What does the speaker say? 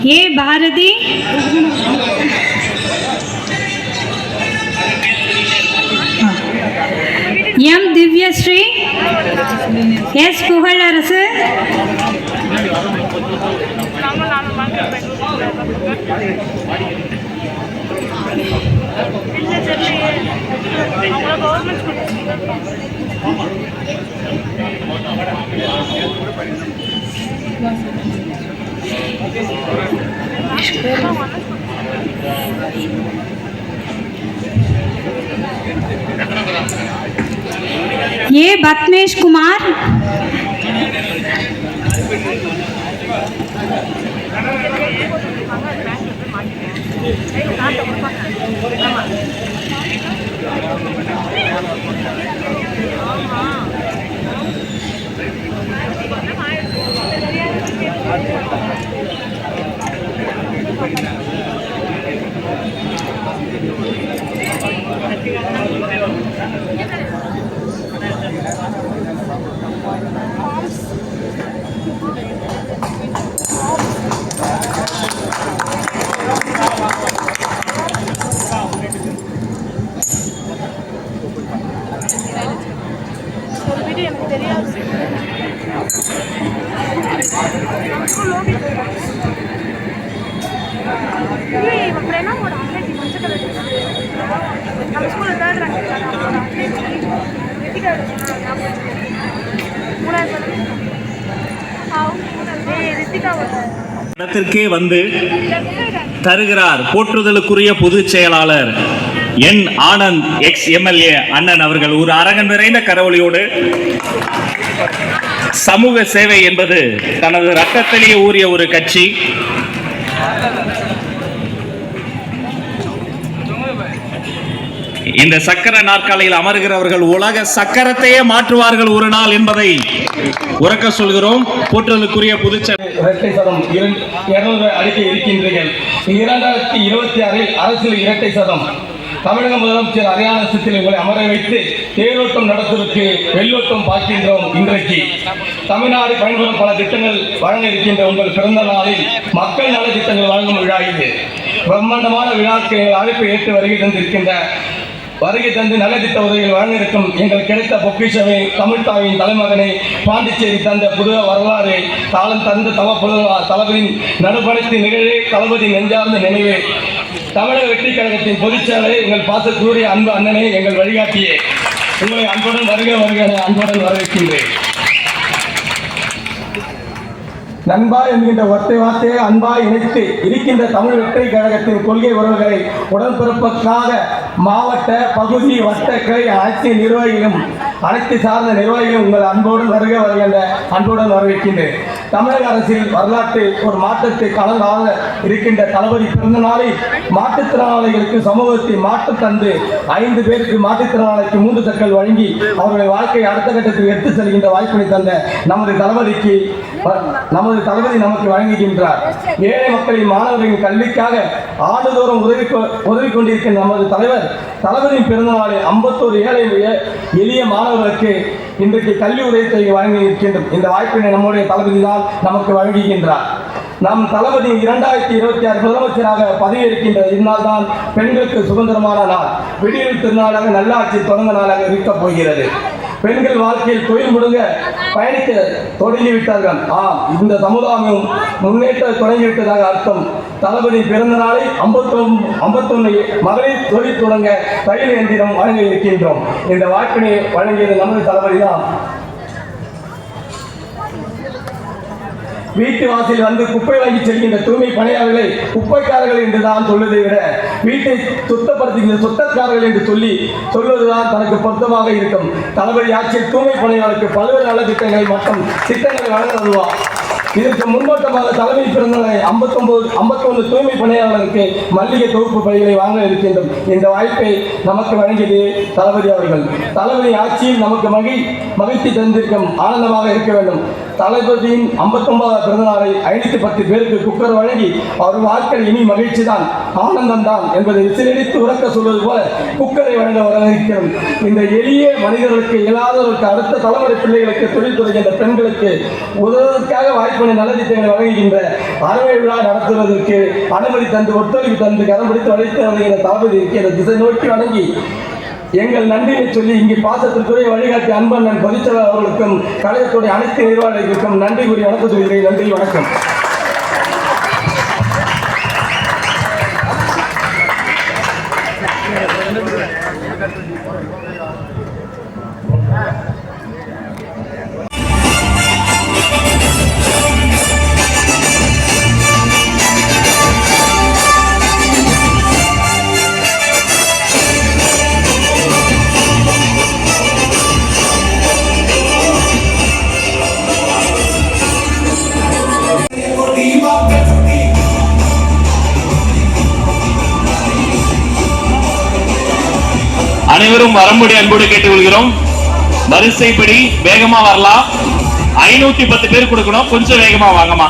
ஏ Bharathi, M Divyashree, S புகழரசு, ஏ பத்மேஷ் குமார், இடத்திற்கே வந்து தருகிறார் போற்றுதலுக்குரிய பொதுச் செயலாளர் என் ஆனந்த் எக்ஸ் எம்எல்ஏ அண்ணன் அவர்கள். ஒரு அரங்கம் நிறைந்த கரவொலியோடு சமூக சேவை என்பது தனது ரத்தத்திலேயே ஊறிய ஒரு கட்சி. இந்த சக்கர நாற்காலியில் அமர்கிறவர்கள் உலக சக்கரத்தையே மாற்றுவார்கள் ஒரு நாள் என்பதை உறக்க சொல்கிறோம். போற்றுதலுக்குரிய இரட்டை சதம் 200 அடிக்க இருக்கின்றீர்கள். 2026 அரசியல் இரட்டை சதம். தமிழக முதலமைச்சர் அரியானத்தில் உங்களை அமர வைத்து தேரோட்டம் நடத்துவதற்கு வெள்ளோட்டம் பார்க்கின்றோம். இன்றைக்கு தமிழ்நாடு பயன்படும் பல திட்டங்கள் வழங்க இருக்கின்ற உங்கள் பிறந்த நாளில் மக்கள் நல திட்டங்கள் வழங்கும் விழா இது. பிரம்மாண்டமான விழாக்கு அழைப்பு ஏற்று வருகை தந்து நலத்திட்ட உதவிகள் வழங்க இருக்கும் எங்கள் கிடைத்த பொக்கிஷமே தமிழ்தாயின் தலைமகனை பாண்டிச்சேரி தந்த புது வரலாறு தாளம் தந்த தளபதியின் நடுபடுத்தி நிகழ்வே தளபதி நெஞ்சார்ந்த நினைவே தமிழக வெற்றி கழகத்தின் பொதுச்செயலாளரே எங்கள் பாசக்கூடிய அன்பு அண்ணனே எங்கள் வழிகாட்டியே உங்களை அன்புடன் அன்புடன் வரவேற்கின்றேன். நண்பா என்கின்ற ஒற்றை வார்த்தையை அன்பா இணைத்து இருக்கின்ற தமிழ் வெற்றி கழகத்தின் கொள்கை உறவுகளை உடன்பிறப்புக்காக மாவட்ட பகுதி வட்ட கிளை அனைத்து நிர்வாகிகளும் அனைத்து சார்ந்த நிர்வாகிகளும் உங்கள் அன்போடு அன்புடன் வரவேற்கின்றேன். தமிழக அரசில் வரலாற்று ஒரு மாற்றத்தை கலந்தாக இருக்கின்ற தளபதி பிறந்த நாளில் மாற்றுத்திறனாளிகளுக்கு சமூகத்தை மாற்று தந்து 5 பேருக்கு மாற்றுத்திறனாளிக்கு 3 சக்கல் வழங்கி அவர்களுடைய வாழ்க்கையை அடுத்த கட்டத்தில் எடுத்து செல்கின்ற வாய்ப்பினை தந்த நமது தளபதி நமக்கு வழங்குகின்றார். ஏழை மக்களின் மாணவர்களின் கல்விக்காக ஆண்டுதோறும் உதவி கொண்டிருக்கின்ற நமது தளபதியின் பிறந்த நாளில் 51 எளிய மாணவர்களுக்கு இன்றைக்கு கல்வி உதவித்தொகை வழங்கி இருக்கின்றோம். இந்த வாய்ப்பினை நம்முடைய தளபதி தான் நமக்கு வழங்குகின்றார். நம் தளபதி 2026 முதலமைச்சராக பதவியேற்கின்ற இந்நாள் தான் பெண்களுக்கு சுதந்திரமான நாள், விடியல் திருநாளாக நல்லாட்சி தொடங்க நாளாக இருக்கப் போகிறது. பெண்கள் வாழ்க்கையில் தொழில் முடுங்க பயணிக்க தொடங்கிவிட்டார்கள். இந்த சமுதாயம் முன்னேற்ற தொடங்கிவிட்டதாக அர்த்தம். தளபதி பிறந்த நாளை 51 மகளிர் தொழில் தொடங்க தையல் இயந்திரம் வழங்க இருக்கின்றோம். இந்த வாய்ப்பினை வழங்கியது நமது தளபதி தான். வீட்டு வாசலில் வந்து குப்பை வாங்கி செல்கின்ற தூய்மை பணியாளர்களை குப்பைக்காரர்கள் என்று தான் சொல்வதை விட வீட்டை சுத்தப்படுத்துகின்ற சுத்தக்காரர்கள் என்று சொல்வதுதான் தனக்கு பொருத்தமாக இருக்கும். தளபதி ஆட்சியில் தூய்மை பணியாளருக்கு பல்வேறு நல திட்டங்களை மற்றும் திட்டங்களை வழங்குவதுவார். இதற்கு முன்னோட்டமாக தலைமை பிறந்தநாளை 51 தூய்மை பணியாளர்களுக்கு மல்லிகை தொகுப்பு பைகளை வாங்க இருக்கின்றோம். இந்த வாய்ப்பை நமக்கு வழங்கியது தளபதி அவர்கள். தளபதி ஆட்சியில் நமக்கு மகிழ்ச்சி தந்திருக்கும் ஆனந்தமாக இருக்க வேண்டும். தளபதியின் 59வது பிறந்தநாளை 510 பேருக்கு குக்கர் வழங்கி அவர் வாழ்க்கை இனி மகிழ்ச்சி தான், ஆனந்தம் தான் என்பதை விசிலடித்து உறக்க சொல்வது போல குக்கரை வழங்க வரவேற்கிறோம். இந்த எளிய மனிதர்களுக்கு இயலாதவர்களுக்கு அடுத்த தலைமுறை பிள்ளைகளுக்கு தொழில் தொடங்கின்ற பெண்களுக்கு உதவுவதற்காக வாய்ப்பு ஆயிரக்கணக்கான நலத்திட்டங்களை வழங்குகின்ற அறவை விழா நடத்துவதற்கு அனுமதி தந்து ஒத்துழைப்பு தந்து கரம் பிடித்து வளைத்து வருகிற தளபதி இருக்கிற திசை நோக்கி வணங்கி எங்கள் நன்றியை சொல்லி இங்கு பாசத்திற்குரிய வழிகாட்டி அன்பண்ணன் பொதுச்செயலாளர் அவர்களுக்கும் கழகத்துடைய அனைத்து நிர்வாகிகளுக்கும் நன்றி கூறி வணக்கம் சொல்கிறேன். நன்றி, வணக்கம். அனைவரும் வரும்படி அன்போடு கேட்டுக்கொள்கிறோம். வரிசைப்படி வேகமா வரலாம். 510 பேர் கொடுக்கணும். கொஞ்சம் வேகமா வாங்கம்மா.